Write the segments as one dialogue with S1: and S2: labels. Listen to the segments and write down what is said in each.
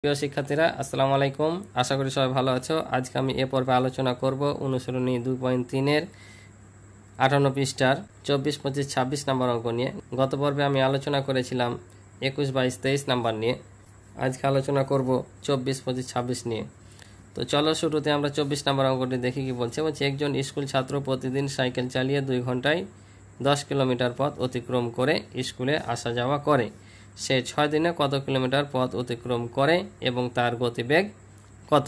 S1: প্রিয় শিক্ষার্থীরা আসসালামু আলাইকুম। আশা করি সবাই ভালো আছো। আজকে আমি এ পর্বে আলোচনা করব অনুসরণী 2.3-এর 58 পৃষ্ঠার 24, 25, 26 নম্বর অঙ্ক নিয়ে। গত পর্বে আমি আলোচনা করেছিলাম 21, 22, 23 নাম্বার নিয়ে। আজকে আলোচনা করব 24, 25, 26 নিয়ে। তো চলো শুরুতে আমরা 24 নম্বর অঙ্কটি দেখি কি বলছে। একজন স্কুল ছাত্র প্রতিদিন সাইকেল চালিয়ে 2 ঘন্টায় 10 কিলোমিটার পথ অতিক্রম করে স্কুলে আসা যাওয়া করে। সে 6 দিনে কত কিলোমিটার পথ অতিক্রম করে এবং তার গতিবেগ কত?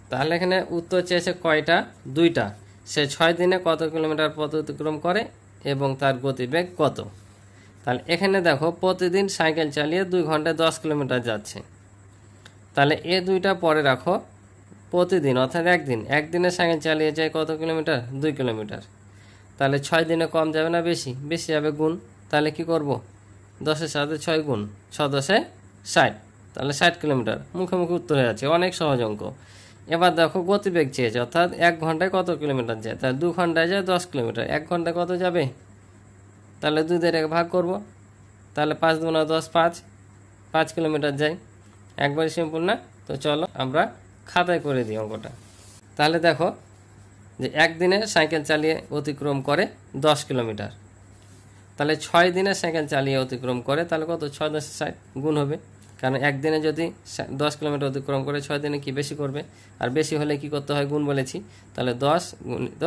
S1: তাহলে এখানে উত্তর চেয়েছে কয়টা? দুইটা। সে 6 দিনে কত কিলোমিটার পথ অতিক্রম করে এবং তার গতিবেগ কত। তাহলে এখানে দেখো প্রতিদিন সাইকেল চালিয়ে 2 ঘন্টায় 10 কিলোমিটার যাচ্ছে। তাহলে এ দুইটা পরে রাখো। প্রতিদিন অর্থাৎ একদিনে সাইকেল চালিয়ে যায় কত কিলোমিটার? 2 কিলোমিটার। তাহলে 6 দিনে কম যাবে না বেশি? বেশি যাবে গুণ। তাহলে কি করব? 10-এর সাথে 6 গুণ, 6 10-এ 60। তাহলে 60 কিলোমিটার। মুখে মুখে উত্তর হয়ে যাচ্ছে, অনেক সহজ অঙ্ক। এবার দেখো গতিবেগ চেয়েছে, অর্থাৎ 1 ঘন্টায় কত কিলোমিটার যায়। তাহলে 2 ঘন্টায় যায় 10 কিলোমিটার, 1 ঘন্টায় কত যাবে? তাহলে 2 দিয়ে ভাগ করব। তাহলে 5 দুগুণা 10, 5 কিলোমিটার যায়। একবারই সিম্পল না? তো চলো আমরা খাতায় করে দিই অঙ্কটা। তাহলে দেখো যে একদিনে সাইকেল চালিয়ে অতিক্রম করে 10 কিলোমিটার। তাহলে 6 দিনে সাইকেল চালিয়ে অতিক্রম করে, তাহলে কত? 6 10 60 গুণ হবে। কারণ একদিনে যদি 10 কিলোমিটার অতিক্রম করে 6 দিনে কি বেশি করবে, আর বেশি হলে কি করতে হয়? গুণ বলেছি। তাহলে 10 গুণিত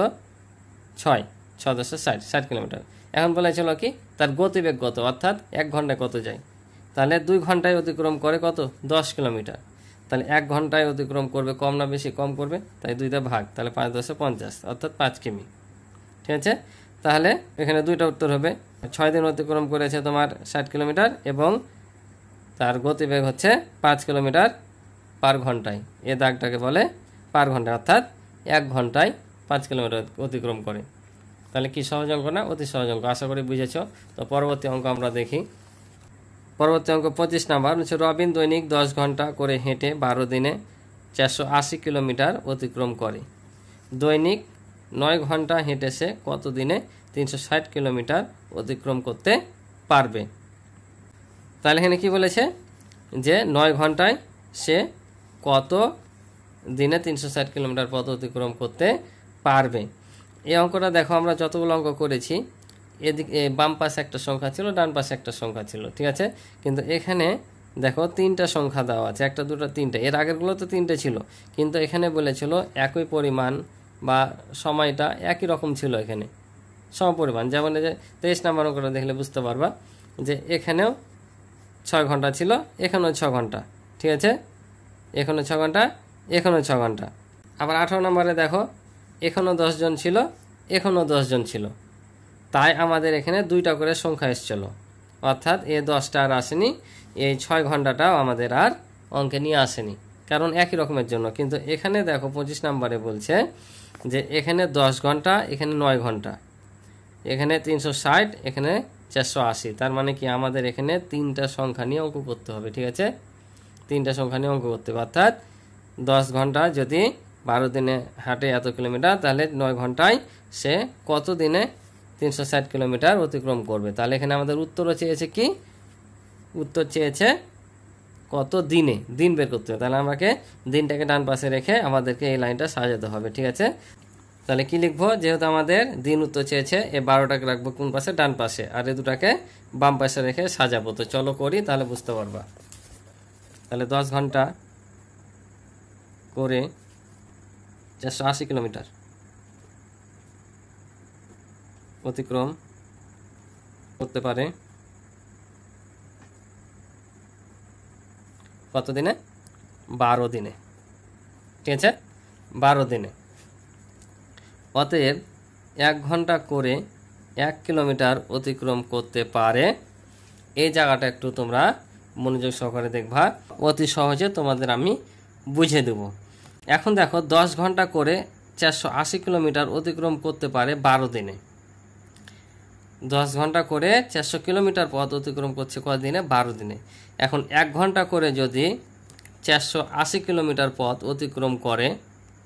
S1: 6, 6 10 60 কিলোমিটার। এখন বলেছিল কি তার গতিবেগ কত, অর্থাৎ 1 ঘন্টায় কত যায়। তাহলে 2 ঘন্টায় অতিক্রম করে কত? 10 কিলোমিটার। তাহলে 1 ঘন্টায় অতিক্রম করবে, কম না বেশি? কম করবে, তাই 2 দিয়ে ভাগ। তাহলে 5 10 50, অর্থাৎ 5 কিমি। ঠিক আছে? তাহলে এখানে দুইটা উত্তর হবে। 6 দিন অতিক্রম করেছে তোমার 60 কিলোমিটার এবং তার গতিবেগ হচ্ছে 5 কিলোমিটার পার ঘন্টায়। এ দাগটাকে বলে পার ঘন্টায়, অর্থাৎ 1 ঘন্টায় 5 কিলোমিটার অতিক্রম করে। তাহলে কি সহজ অঙ্ক না? অতি সহজ অঙ্ক। আশা করি বুঝেছ। তো পরবর্তী অঙ্ক আমরা দেখি। পরবর্তী অঙ্ক 25 নাম্বার হচ্ছে রবিন দৈনিক 10 ঘন্টা করে হেঁটে 12 দিনে 480 কিলোমিটার অতিক্রম করে। দৈনিক 9 ঘন্টা হেঁটে সে কত দিনে 360 কিলোমিটার অতিক্রম করতে পারবে? তাহলে এখানে কি বলেছে যে 9 ঘন্টায় সে কত দিনে 360 কিলোমিটার পথ অতিক্রম করতে পারবে। এই অঙ্কটা দেখো আমরা যতগুলো অঙ্ক করেছি, এদিকে বাম পাশে একটা সংখ্যা ছিল, ডান পাশে একটা সংখ্যা ছিল। ঠিক আছে? কিন্তু এখানে দেখো 3টা সংখ্যা দেওয়া আছে, 1টা 2টা 3টা। এর আগেরগুলো তো 3টে ছিল, কিন্তু এখানে বলেছিল একই পরিমাণ বা সময়টা একই রকম ছিল, এখানে সমপরিমাণ। যেমন এই যে 23 নম্বর অঙ্কটা দেখলে বুঝতে পারবা যে এখানেও 6 ঘন্টা ছিল, এখানেও 6 ঘন্টা। ঠিক আছে? এখানেও 6 ঘন্টা, এখানেও 6 ঘন্টা। আবার 18 নম্বরে দেখো এখানেও 10 জন ছিল, এখানেও 10 জন ছিল। তাই আমাদের এখানে 2টা করে সংখ্যা এসেছিল, অর্থাৎ এ 10টা আর আসেনি, এই 6 ঘন্টাটাও আমাদের আর অঙ্কে নিয়ে আসেনি, কারণ একই রকমের জন্য। কিন্তু এখানে দেখো 25 নম্বরে বলছে যে এখানে 10 ঘন্টা, এখানে 9 ঘন্টা, এখানে 360, এখানে 480। তার মানে কি আমাদের এখানে 3টা সংখ্যা নিয়ে অঙ্ক করতে হবে। ঠিক আছে? 3টা সংখ্যা নিয়ে অঙ্ক করতে হবে, অর্থাৎ 10 ঘন্টা যদি 12 দিনে হাঁটে এত কিলোমিটার, তাহলে 9 ঘন্টায় সে কত দিনে 360 কিলোমিটার অতিক্রম করবে। তাহলে এখানে আমাদের উত্তরও চেয়েছে কি? উত্তর চেয়েছে কত দিনে, দিন বের করতে হবে। তাহলে আমাকে দিনটাকে ডান পাশে রেখে আমাদেরকে এই লাইনটা সাজাতে হবে। ঠিক আছে? তাহলে কি লিখবো? যেহেতু আমাদের দিন উত্তর চেয়েছে, এই 12টাকে রাখবো কোন পাশে? ডান পাশে, আর এই দুটাকে বাম পাশে রেখে সাজাবো। তো চলো করি, তাহলে বুঝতে পারবা। তাহলে 10 ঘন্টা করে 480 কিলোমিটার অতিক্রম করতে পারে কত দিনে? 12 দিনে। ঠিক আছে? 12 দিনে। অতএব 1 ঘন্টা করে 1 কিলোমিটার অতিক্রম করতে পারে। এই জায়গাটা একটু তোমরা মনোযোগ সহকারে দেখবা, অতি সহজে তোমাদের আমি বুঝিয়ে দেব। এখন দেখো 10 ঘন্টা করে 480 কিলোমিটার অতিক্রম করতে পারে 12 দিনে। 10 ঘন্টা করে 400 কিলোমিটার পথ অতিক্রম করছে কত দিনে? 12 দিনে। এখন 1 ঘন্টা করে যদি 480 কিলোমিটার পথ অতিক্রম করে,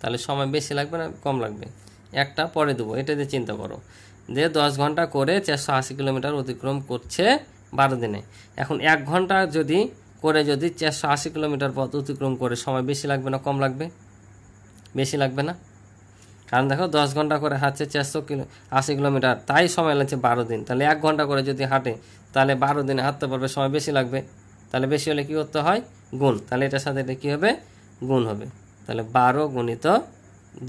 S1: তাহলে সময় বেশি লাগবে না কম লাগবে? একটা পরে দেবো, এটা দিয়ে চিন্তা করো যে 10 ঘন্টা করে 480 কিলোমিটার অতিক্রম করছে 12 দিনে। এখন 1 ঘন্টা যদি করে যদি 480 কিলোমিটার পথ অতিক্রম করে সময় বেশি লাগবে না কম লাগবে? বেশি লাগবে না? কারণ দেখো 10 ঘন্টা করে হাঁটছে 480 কিলোমিটার, তাই সময় লাগছে 12 দিন। তাহলে 1 ঘন্টা করে যদি হাঁটে তাহলে 12 দিনে হাঁটতে পারবে, সময় বেশি লাগবে। তাহলে বেশি হলে কী করতে হয়? গুণ। তাহলে এটার সাথে এটা কী হবে? গুণ হবে। তাহলে 12 গুণিত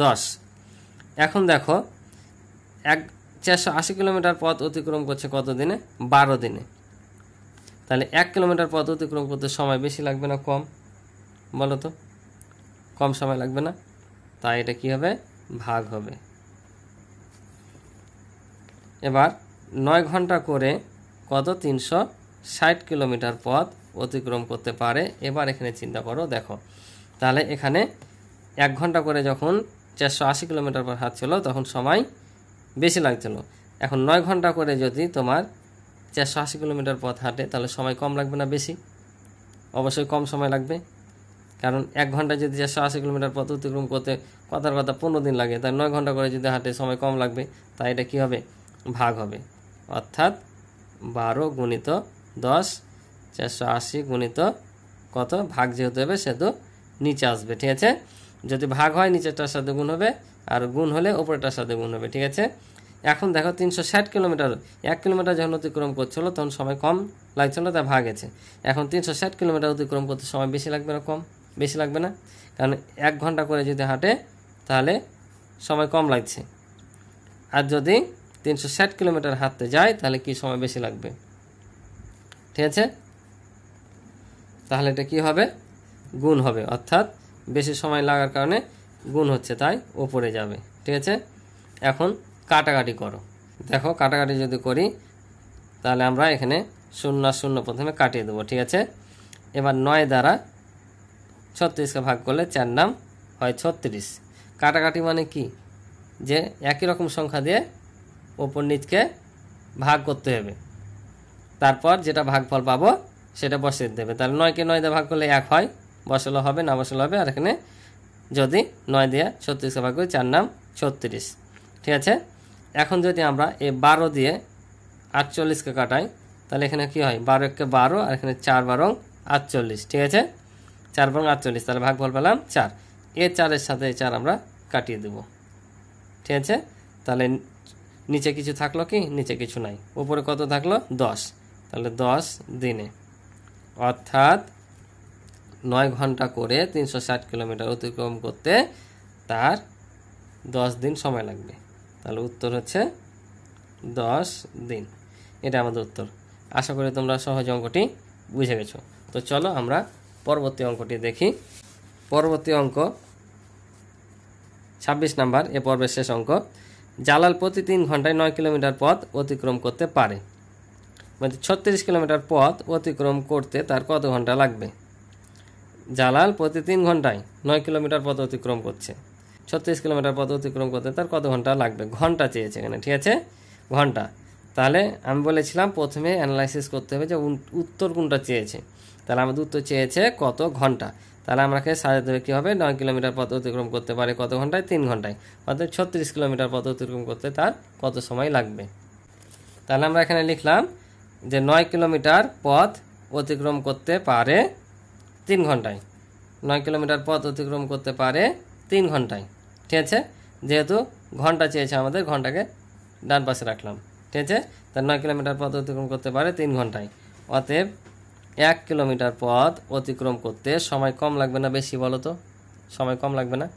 S1: 10। এখন দেখো 480 কিলোমিটার পথ অতিক্রম করছে কত দিনে? 12 দিনে। তাহলে 1 কিলোমিটার পথ অতিক্রম করতে সময় বেশি লাগবে না কম? বলো তো, কম সময় লাগবে না? তাই এটা কি হবে? ভাগ হবে। এবার 9 ঘন্টা করে কত? 360 কিলোমিটার পথ অতিক্রম করতে পারে। এবার এখানে চিন্তা করো, দেখো তাহলে এখানে 1 ঘন্টা করে যখন 480 কিলোমিটার পর হাঁটছিল তখন সময় বেশি লাগছিল। এখন 9 ঘন্টা করে যদি তোমার 480 কিলোমিটার পথ হাঁটে তাহলে সময় কম লাগবে না বেশি? অবশ্যই কম সময় লাগবে, কারণ 1 ঘন্টা যদি 480 কিলোমিটার পথ অতিক্রম করতে কথার কথা 15 দিন লাগে, তাই 9 ঘন্টা করে যদি হাঁটে সময় কম লাগবে। তাই এটা কী হবে? ভাগ হবে। অর্থাৎ 12 গুণিত 10, 480 গুণিত কত? ভাগ যেহেতু হবে সেহেতু নিচে আসবে, ঠিক আছে? যদি ভাগ হয় নিচেরটার সাথে গুণ হবে, আর গুণ হলে ওপরেরটার সাথে গুণ হবে, ঠিক আছে? এখন দেখো 360 কিলোমিটার, 1 কিলোমিটার যখন অতিক্রম করছিল তখন সময় কম লাগছিল, তাই ভাগ আছে। এখন 360 কিলোমিটার অতিক্রম করতে সময় বেশি লাগবে না কম? বেশি লাগবে না, কারণ 1 ঘন্টা করে যদি হাঁটে তাহলে সময় কম লাগছে। আর যদি 360 কিলোমিটার হাঁটতে যায় তাহলে কি সময় বেশি লাগবে, ঠিক আছে? তাহলে এটা কি হবে? গুণ হবে। অর্থাৎ বেশি সময় লাগার কারণে গুণ হচ্ছে, তাই উপরে যাবে, ঠিক আছে? এখন কাটাকাটি করো। দেখো কাটাকাটি যদি করি তাহলে আমরা এখানে 0 আর 0 প্রথমে কাটিয়ে দেবো, ঠিক আছে? এবার 9 দ্বারা 36কে ভাগ করলে 4 নাম হয় 36। কাটাকাটি মানে কি? যে একই রকম সংখ্যা দিয়ে ওপর নিচকে ভাগ করতে হবে, তারপর যেটা ভাগফল পাবো সেটা বসিয়ে দেবে। তাহলে 9কে 9 দিয়ে ভাগ করলে 1 হয়, বসালে হবে, না বসালে হবে। আর এখানে যদি 9 দিয়ে 36কে ভাগ করি 4 নাম 36, ঠিক আছে? এখন যদি আমরা এই 12 দিয়ে 48কে কাটাই তাহলে এখানে কি হয়? 12 × 12, আর এখানে 4 × 12 = 48, ঠিক আছে? 4 × 12 = 48, তাহলে ভাগফল পেলাম 4। এ 4-এর সাথে 4 আমরা কাটিয়ে দেব, ঠিক আছে? তাহলে নিচে কিছু থাকলো কি? নিচে কিছু নাই। উপরে কত থাকলো? 10। তাহলে 10 দিনে, অর্থাৎ 9 ঘন্টা করে 360 কিলোমিটার অতিক্রম করতে তার 10 দিন সময় লাগবে। তাহলে উত্তর হচ্ছে 10 দিন। এটা আমাদের উত্তর। আশা করি তোমরা সহজ অঙ্কটি বুঝে গেছো। তো চলো আমরা পরবর্তী অঙ্কটি দেখি। পরবর্তী অঙ্ক 26 নাম্বার, এ পর্বের শেষ অঙ্ক। জালাল প্রতি 3 ঘন্টায় 9 কিলোমিটার পথ অতিক্রম করতে পারে। মানে 36 কিলোমিটার পথ অতিক্রম করতে তার কত ঘন্টা লাগবে? জালাল প্রতি 3 ঘন্টায় 9 কিলোমিটার পথ অতিক্রম করছে, 36 কিলোমিটার পথ অতিক্রম করতে তার কত ঘন্টা লাগবে? ঘন্টা চেয়েছে এখানে, ঠিক আছে? ঘন্টা। তাহলে আমি বলেছিলাম প্রথমে অ্যানালাইসিস করতে হবে যে উত্তর কোনটা চেয়েছে। তাহলে আমাদের উত্তর চেয়েছে কত ঘন্টা। তাহলে আমাকে সাজাতে হবে কী হবে? 9 কিলোমিটার পথ অতিক্রম করতে পারে কত ঘন্টায়? 3 ঘন্টায়। অর্থাৎ 36 কিলোমিটার পথ অতিক্রম করতে তার কত সময় লাগবে? তাহলে আমরা এখানে লিখলাম যে 9 কিলোমিটার পথ অতিক্রম করতে পারে 3 ঘন্টায়। 9 কিলোমিটার পথ অতিক্রম করতে পারে 3 ঘন্টায়, ঠিক আছে? যেহেতু ঘন্টা চেয়েছে আমাদের, ঘন্টাকে ডান পাশে রাখলাম, ঠিক আছে? তার 9 কিলোমিটার পথ অতিক্রম করতে পারে 3 ঘন্টায়। অতএব 1 কিলোমিটার পথ অতিক্রম করতে সময় কম লাগবে না বেশি? বলো তো, সময় কম লাগবে না?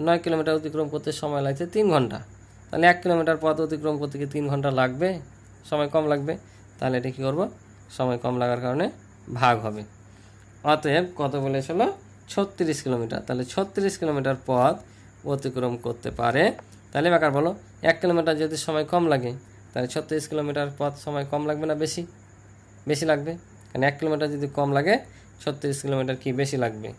S1: 9 কিলোমিটার অতিক্রম করতে সময় লাগছে 3 ঘন্টা। তাহলে 1 কিলোমিটার পথ অতিক্রম করতে কি 3 ঘন্টা লাগবে? সময় কম লাগবে। তাহলে এটা কী করবো? সময় কম লাগার কারণে ভাগ হবে। অতএব কত বলেছিল? 36 কিলোমিটার। তাহলে 36 কিলোমিটার পথ অতিক্রম করতে পারে। তাহলে বেকার বলো, 1 কিলোমিটার যদি সময় কম লাগে তাহলে 36 কিলোমিটার পথ সময় কম লাগবে না বেশি? বেশি লাগবে। কারণ 1 কিলোমিটার যদি কম লাগে 36 কিলোমিটার কি বেশি লাগবে?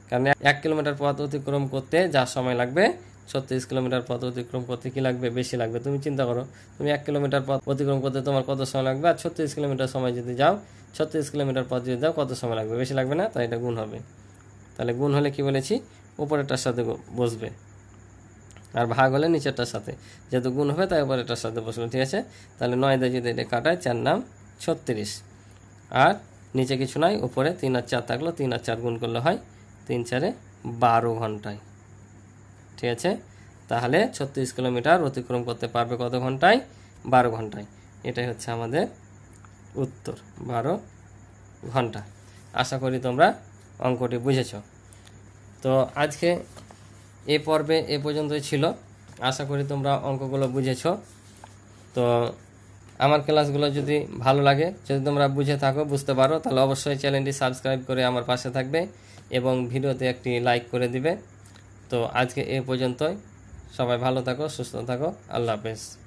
S1: কারণ 1 কিলোমিটার পথ অতিক্রম করতে যা সময় লাগবে 36 কিলোমিটার পথ অতিক্রম করতে কি লাগবে? বেশি লাগবে। তুমি চিন্তা করো, তুমি 1 কিলোমিটার পথ অতিক্রম করতে তোমার কত সময় লাগবে, আর 36 কিলোমিটার সময় যদি যাও, 36 কিলোমিটার পথ যদি যাও কত সময় লাগবে? বেশি লাগবে না? তাই এটা গুণ হবে। তাহলে গুণ হলে কি বলেছি? উপরেরটার সাথে বসবে, আর ভাগ হলে নিচেরটার সাথে। যেহেতু গুণ হবে তাই উপরেরটার সাথে বসবে, ঠিক আছে? তাহলে 9 দিয়ে যদি এটা কাটায় 4 নাম 36, আর নিচে কিছু নাই, উপরে 3 আর 4 থাকলো, 3 আর 4 গুণ করলে হয় 3 4 12 ঘন্টায়। ঠিক আছে, তাহলে 36 কিলোমিটার অতিক্রম করতে পারবে কত ঘন্টায়? 12 ঘন্টায়। এটাই হচ্ছে আমাদের উত্তর, 12 ঘন্টা। আশা করি তোমরা অঙ্কটি বুঝেছ। তো আজকে এ পর্বে এ পর্যন্তই ছিল। আশা করি তোমরা অঙ্কগুলো বুঝেছ। তো আমার ক্লাসগুলো যদি ভালো লাগে, যদি তোমরা বুঝে থাকো, বুঝতে পারো, তাহলে অবশ্যই চ্যানেলটি সাবস্ক্রাইব করে আমার পাশে থাকবে এবং ভিডিওতে একটি লাইক করে দিবে। তো আজকে এ পর্যন্তই। সবাই ভালো থাকো, সুস্থ থাকো। আল্লাহ হাফেজ।